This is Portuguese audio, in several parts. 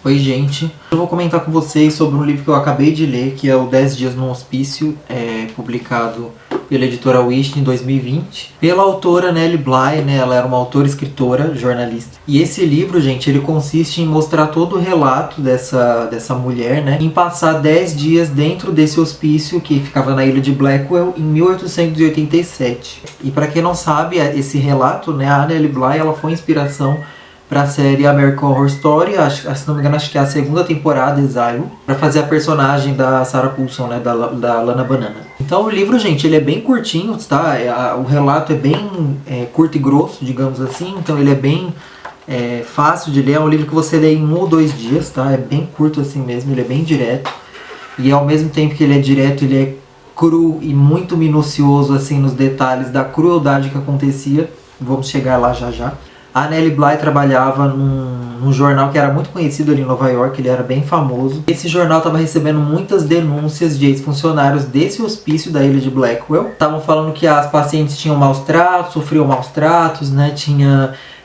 Oi, gente. Eu vou comentar com vocês sobre um livro que eu acabei de ler, que é o 10 Dias no Hospício, publicado pela editora Wish em 2020, pela autora Nellie Bly, né? Ela era uma autora, escritora, jornalista. E esse livro, gente, ele consiste em mostrar todo o relato dessa mulher, né? Em passar 10 dias dentro desse hospício que ficava na ilha de Blackwell em 1887. E para quem não sabe, esse relato, né? A Nellie Bly, ela foi inspiração para a série American Horror Story, se não me engano, acho que é a segunda temporada, Exile, para fazer a personagem da Sarah Paulson, né, da Lana Banana. Então o livro, gente, ele é bem curtinho, tá? O relato é bem curto e grosso, digamos assim, então ele é bem fácil de ler, é um livro que você lê em 1 ou 2 dias, tá? É bem curto assim mesmo, ele é bem direto, e ao mesmo tempo que ele é direto, ele é cru e muito minucioso assim nos detalhes da crueldade que acontecia. Vamos chegar lá já já. A Nellie Bly trabalhava num jornal que era muito conhecido ali em Nova York, ele era bem famoso. Esse jornal estava recebendo muitas denúncias de ex-funcionários desse hospício da ilha de Blackwell. Estavam falando que as pacientes tinham maus tratos, sofriam maus tratos, né?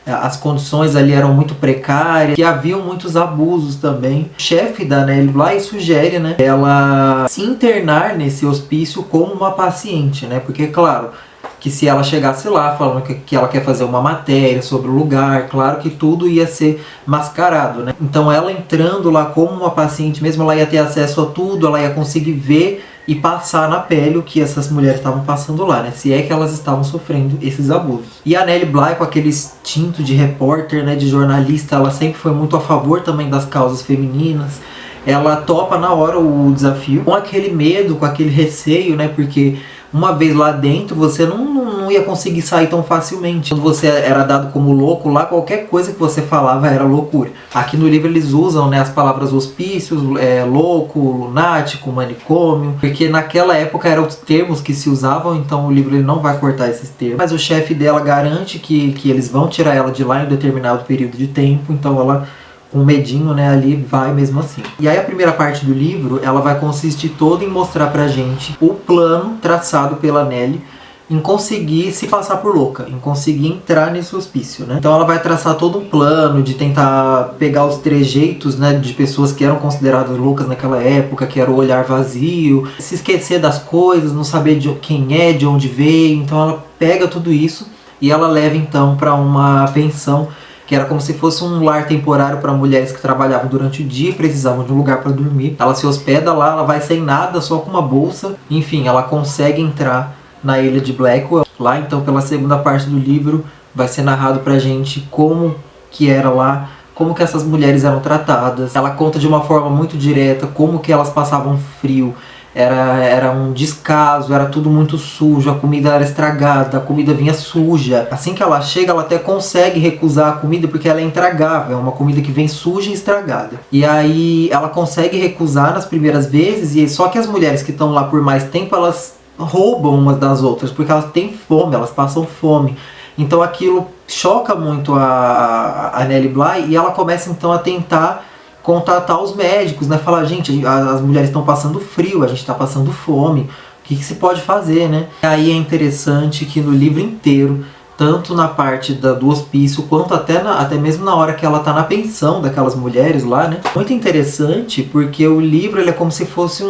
As condições ali eram muito precárias, que haviam muitos abusos também. O chefe da Nellie Bly sugere, né, ela se internar nesse hospício como uma paciente, né? Porque, claro, que se ela chegasse lá falando que ela quer fazer uma matéria sobre o lugar, claro que tudo ia ser mascarado, né? Então ela entrando lá como uma paciente mesmo, ela ia ter acesso a tudo, ela ia conseguir ver e passar na pele o que essas mulheres estavam passando lá, né? Se é que elas estavam sofrendo esses abusos. E a Nellie Bly, com aquele instinto de repórter, né, de jornalista, ela sempre foi muito a favor também das causas femininas. Ela topa na hora o desafio, com aquele medo, com aquele receio, né? Porque uma vez lá dentro, você não ia conseguir sair tão facilmente. Quando você era dado como louco lá, qualquer coisa que você falava era loucura. Aqui no livro eles usam, né, as palavras hospícios, louco, lunático, manicômio, porque naquela época eram os termos que se usavam, então o livro ele não vai cortar esses termos. Mas o chefe dela garante que eles vão tirar ela de lá em um determinado período de tempo, então ela, com medinho, né, ali vai mesmo assim. E aí a primeira parte do livro, ela vai consistir toda em mostrar pra gente o plano traçado pela Nellie em conseguir se passar por louca, em conseguir entrar nesse hospício, né? Então ela vai traçar todo um plano de tentar pegar os trejeitos, né, de pessoas que eram consideradas loucas naquela época, que era o olhar vazio, se esquecer das coisas, não saber de quem é, de onde veio. Então ela pega tudo isso e ela leva então para uma pensão que era como se fosse um lar temporário para mulheres que trabalhavam durante o dia e precisavam de um lugar para dormir. Ela se hospeda lá, ela vai sem nada, só com uma bolsa. Enfim, ela consegue entrar na ilha de Blackwell. Lá, então, pela segunda parte do livro, vai ser narrado pra gente como que era lá, como que essas mulheres eram tratadas. Ela conta de uma forma muito direta como que elas passavam frio. Era um descaso, era tudo muito sujo, a comida era estragada, a comida vinha suja. Assim que ela chega, ela até consegue recusar a comida porque ela é intragável, é uma comida que vem suja e estragada. E aí ela consegue recusar nas primeiras vezes, e só que as mulheres que estão lá por mais tempo, elas roubam umas das outras, porque elas têm fome, elas passam fome. Então aquilo choca muito a Nellie Bly, e ela começa então a tentar contatar os médicos, né? Falar, gente, as mulheres estão passando frio, a gente está passando fome, o que se pode fazer, né? E aí é interessante que no livro inteiro, tanto na parte do hospício, quanto até mesmo na hora que ela tá na pensão daquelas mulheres lá, né? Muito interessante, porque o livro ele é como se fosse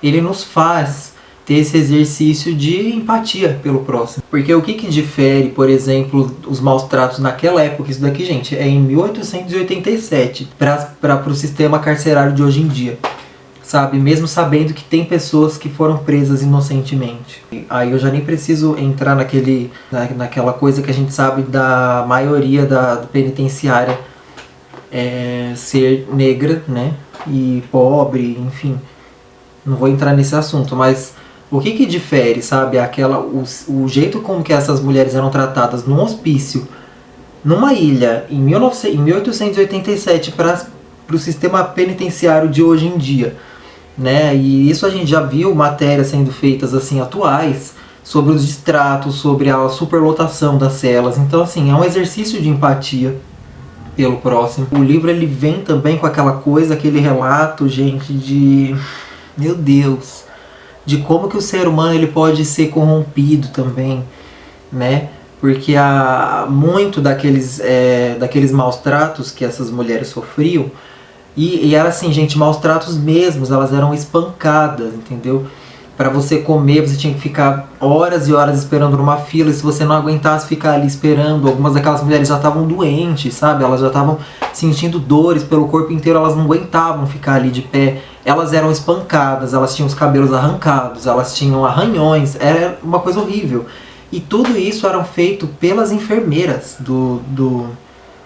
ele nos faz ter esse exercício de empatia pelo próximo. Porque o que difere, por exemplo, os maus tratos naquela época, isso daqui, gente, é em 1887, para o sistema carcerário de hoje em dia, sabe? Mesmo sabendo que tem pessoas que foram presas inocentemente. Aí eu já nem preciso entrar naquela coisa que a gente sabe da maioria da penitenciária ser negra, né? E pobre, enfim. Não vou entrar nesse assunto, mas o que difere, sabe? O jeito como que essas mulheres eram tratadas num hospício, numa ilha, em 1887, para o sistema penitenciário de hoje em dia, né? E isso a gente já viu matérias sendo feitas assim atuais, sobre os distratos, sobre a superlotação das celas. Então assim, é um exercício de empatia pelo próximo. O livro ele vem também com aquela coisa, aquele relato, gente, de... meu Deus, de como que o ser humano ele pode ser corrompido também, né? porque muito daqueles maus tratos que essas mulheres sofriam, e era assim, gente, maus tratos mesmos, elas eram espancadas, entendeu? Para você comer, você tinha que ficar horas e horas esperando numa fila, e se você não aguentasse ficar ali esperando, algumas daquelas mulheres já estavam doentes, sabe? Elas já estavam sentindo dores pelo corpo inteiro, elas não aguentavam ficar ali de pé. Elas eram espancadas, elas tinham os cabelos arrancados, elas tinham arranhões, era uma coisa horrível. E tudo isso era feito pelas enfermeiras do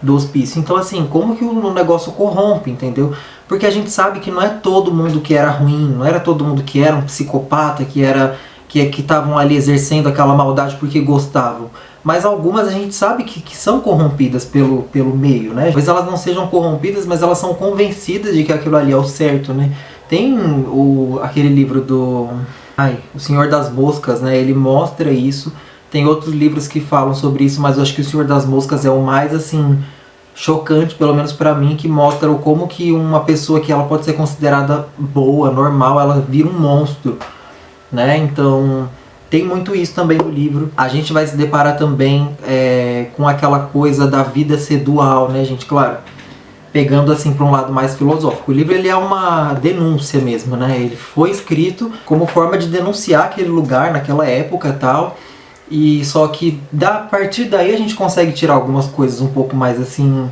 hospício. Então assim, como que o negócio corrompe, entendeu? Porque a gente sabe que não é todo mundo que era ruim, não era todo mundo que era um psicopata, que estavam ali exercendo aquela maldade porque gostavam. Mas algumas a gente sabe que são corrompidas pelo meio, né? Talvez elas não sejam corrompidas, mas elas são convencidas de que aquilo ali é o certo, né? Tem aquele livro O Senhor das Moscas, né? Ele mostra isso. Tem outros livros que falam sobre isso, mas eu acho que O Senhor das Moscas é o mais, assim, chocante, pelo menos pra mim, que mostra como que uma pessoa que ela pode ser considerada boa, normal, ela vira um monstro, né? Então, tem muito isso também no livro. A gente vai se deparar também com aquela coisa da vida ser dual, né, gente? Claro, pegando assim para um lado mais filosófico. O livro ele é uma denúncia mesmo, né? Ele foi escrito como forma de denunciar aquele lugar naquela época e tal. E só que a partir daí a gente consegue tirar algumas coisas um pouco mais assim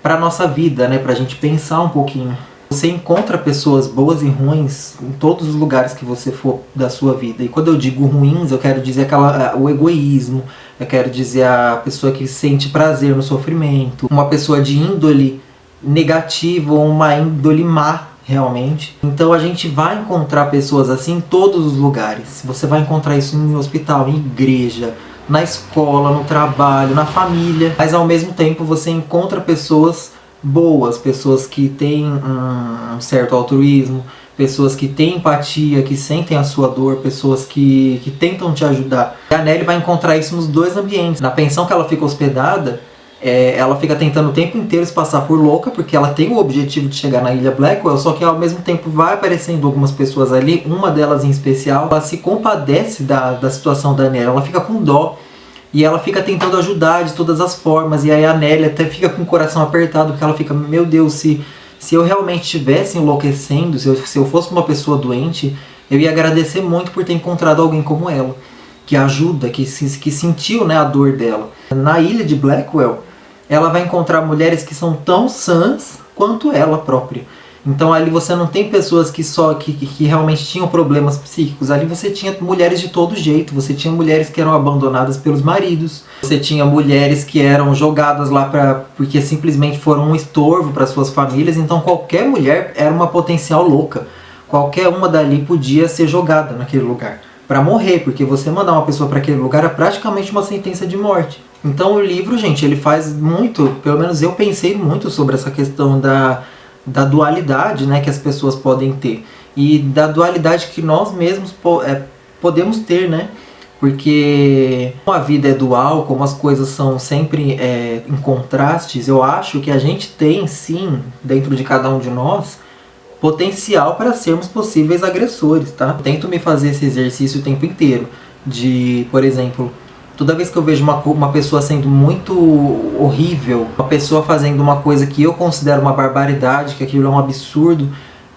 para nossa vida, né? Pra gente pensar um pouquinho. Você encontra pessoas boas e ruins em todos os lugares que você for da sua vida. E quando eu digo ruins, eu quero dizer o egoísmo, eu quero dizer a pessoa que sente prazer no sofrimento, uma pessoa de índole negativa ou uma índole má, realmente. Então a gente vai encontrar pessoas assim em todos os lugares. Você vai encontrar isso em hospital, em igreja, na escola, no trabalho, na família. Mas ao mesmo tempo você encontra pessoas boas, pessoas que têm um certo altruísmo, pessoas que têm empatia, que sentem a sua dor, pessoas que tentam te ajudar. E a Nelly vai encontrar isso nos dois ambientes. Na pensão que ela fica hospedada, ela fica tentando o tempo inteiro se passar por louca, porque ela tem o objetivo de chegar na Ilha Blackwell, só que ao mesmo tempo vai aparecendo algumas pessoas ali, uma delas em especial, ela se compadece da situação da Nelly, ela fica com dó, e ela fica tentando ajudar de todas as formas, e aí a Nelly até fica com o coração apertado, porque ela fica, meu Deus, se eu realmente estivesse enlouquecendo, se eu fosse uma pessoa doente, eu ia agradecer muito por ter encontrado alguém como ela, que ajuda, que sentiu, né, a dor dela. Na Ilha de Blackwell, ela vai encontrar mulheres que são tão sãs quanto ela própria. Então ali você não tem pessoas que realmente tinham problemas psíquicos. Ali você tinha mulheres de todo jeito. Você tinha mulheres que eram abandonadas pelos maridos. Você tinha mulheres que eram jogadas lá porque simplesmente foram um estorvo para suas famílias. Então qualquer mulher era uma potencial louca. Qualquer uma dali podia ser jogada naquele lugar para morrer, porque você mandar uma pessoa para aquele lugar é praticamente uma sentença de morte. Então o livro, gente, ele faz muito, pelo menos eu pensei muito sobre essa questão da dualidade, né, que as pessoas podem ter. E da dualidade que nós mesmos podemos ter, né? Porque como a vida é dual, como as coisas são sempre em contrastes, eu acho que a gente tem, sim, dentro de cada um de nós, potencial para sermos possíveis agressores, tá? Eu tento me fazer esse exercício o tempo inteiro. De, por exemplo, toda vez que eu vejo uma pessoa sendo muito horrível, uma pessoa fazendo uma coisa que eu considero uma barbaridade, que aquilo é um absurdo,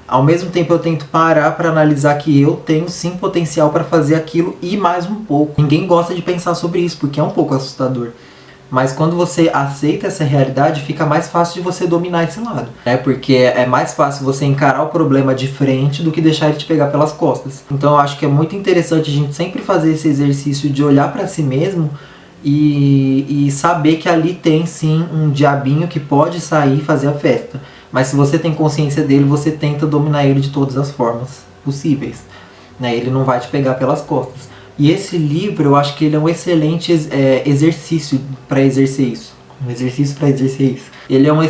ao mesmo tempo eu tento parar para analisar que eu tenho sim potencial para fazer aquilo e mais um pouco. Ninguém gosta de pensar sobre isso, porque é um pouco assustador. Mas quando você aceita essa realidade, fica mais fácil de você dominar esse lado, né? Porque é mais fácil você encarar o problema de frente do que deixar ele te pegar pelas costas. Então eu acho que é muito interessante a gente sempre fazer esse exercício de olhar para si mesmo e saber que ali tem sim um diabinho que pode sair e fazer a festa. Mas se você tem consciência dele, você tenta dominar ele de todas as formas possíveis, né? Ele não vai te pegar pelas costas. E esse livro, eu acho que ele é um excelente exercício para exercer isso. Um exercício para exercer isso. Ele é uma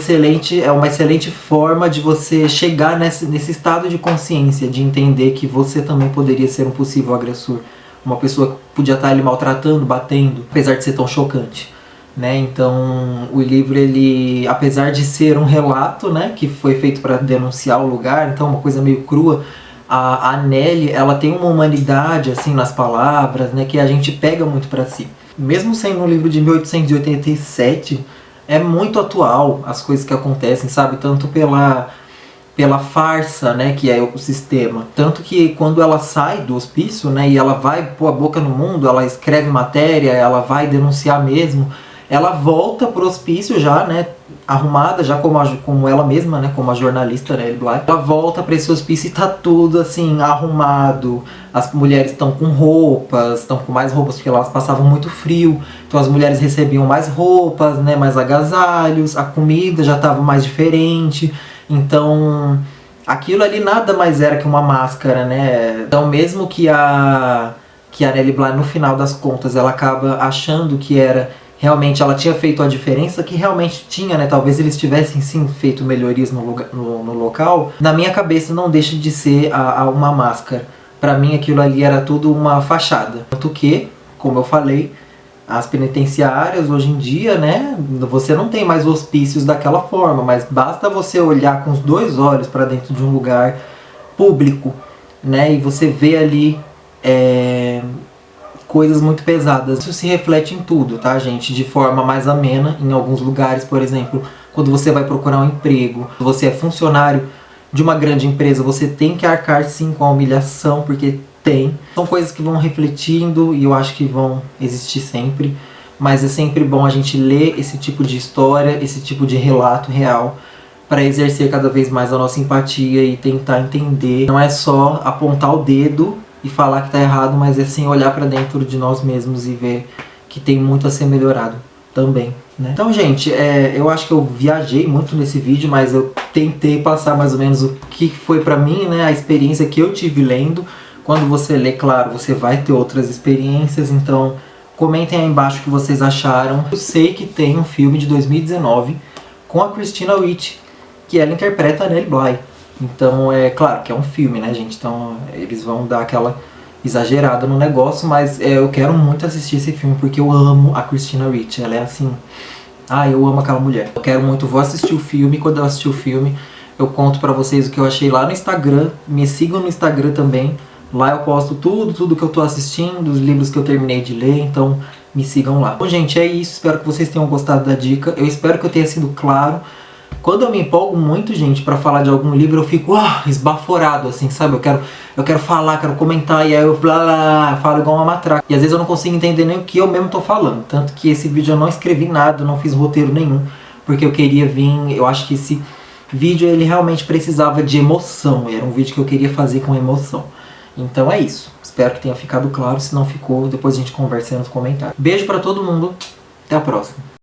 excelente forma de você chegar nesse estado de consciência, de entender que você também poderia ser um possível agressor. Uma pessoa que podia estar ali maltratando, batendo, apesar de ser tão chocante, né? Então, o livro, ele, apesar de ser um relato, né, que foi feito para denunciar o lugar, então uma coisa meio crua, a Nelly, ela tem uma humanidade assim nas palavras, né, que a gente pega muito para si. mesmo sendo um livro de 1887, é muito atual as coisas que acontecem, sabe? Tanto pela farsa, né, que é o sistema. Tanto que quando ela sai do hospício, né, e ela vai pôr a boca no mundo, ela escreve matéria, ela vai denunciar mesmo, ela volta pro hospício já, né, arrumada, já como ela mesma, né, como a jornalista, né, Bly. Ela volta para esse hospício e tá tudo assim, arrumado. As mulheres estão com roupas, estão com mais roupas porque elas passavam muito frio. Então as mulheres recebiam mais roupas, né, mais agasalhos, a comida já estava mais diferente. Então aquilo ali nada mais era que uma máscara, né? Então mesmo que a Nellie Bly, no final das contas, ela acaba achando que era realmente, ela tinha feito a diferença, que realmente tinha, né? Talvez eles tivessem sim feito melhorias no local. Na minha cabeça não deixa de ser uma máscara. Pra mim aquilo ali era tudo uma fachada. Tanto que, como eu falei, as penitenciárias hoje em dia, né? Você não tem mais hospícios daquela forma, mas basta você olhar com os dois olhos para dentro de um lugar público, né? E você vê ali coisas muito pesadas. Isso se reflete em tudo, tá, gente? De forma mais amena, em alguns lugares, por exemplo, quando você vai procurar um emprego, você é funcionário de uma grande empresa, você tem que arcar sim com a humilhação, porque tem. São coisas que vão refletindo e eu acho que vão existir sempre, mas é sempre bom a gente ler esse tipo de história, esse tipo de relato real, para exercer cada vez mais a nossa empatia e tentar entender. Não é só apontar o dedo e falar que tá errado, mas é sim olhar para dentro de nós mesmos e ver que tem muito a ser melhorado também, né? Então, gente, eu acho que eu viajei muito nesse vídeo, mas eu tentei passar mais ou menos o que foi pra mim, né, a experiência que eu tive lendo. Quando você lê, claro, você vai ter outras experiências, então comentem aí embaixo o que vocês acharam. Eu sei que tem um filme de 2019 com a Christina Ricci, que ela interpreta a Nellie Bly. Então, é claro que é um filme, né, gente? Então, eles vão dar aquela exagerada no negócio, mas eu quero muito assistir esse filme, porque eu amo a Christina Ricci. Ela é assim... eu amo aquela mulher. Eu quero muito, vou assistir o filme. Quando eu assistir o filme, eu conto pra vocês o que eu achei lá no Instagram. Me sigam no Instagram também. Lá eu posto tudo que eu tô assistindo, os livros que eu terminei de ler, então me sigam lá. Bom, gente, é isso. Espero que vocês tenham gostado da dica. Eu espero que eu tenha sido claro. Quando eu me empolgo muito, gente, pra falar de algum livro, eu fico esbaforado, assim, sabe? Eu quero falar, quero comentar, e aí eu falo igual uma matraca. E às vezes eu não consigo entender nem o que eu mesmo tô falando. Tanto que esse vídeo eu não escrevi nada, eu não fiz roteiro nenhum, porque eu queria vir... Eu acho que esse vídeo, ele realmente precisava de emoção. Era um vídeo que eu queria fazer com emoção. Então é isso. Espero que tenha ficado claro. Se não ficou, depois a gente conversa aí nos comentários. Beijo pra todo mundo. Até a próxima.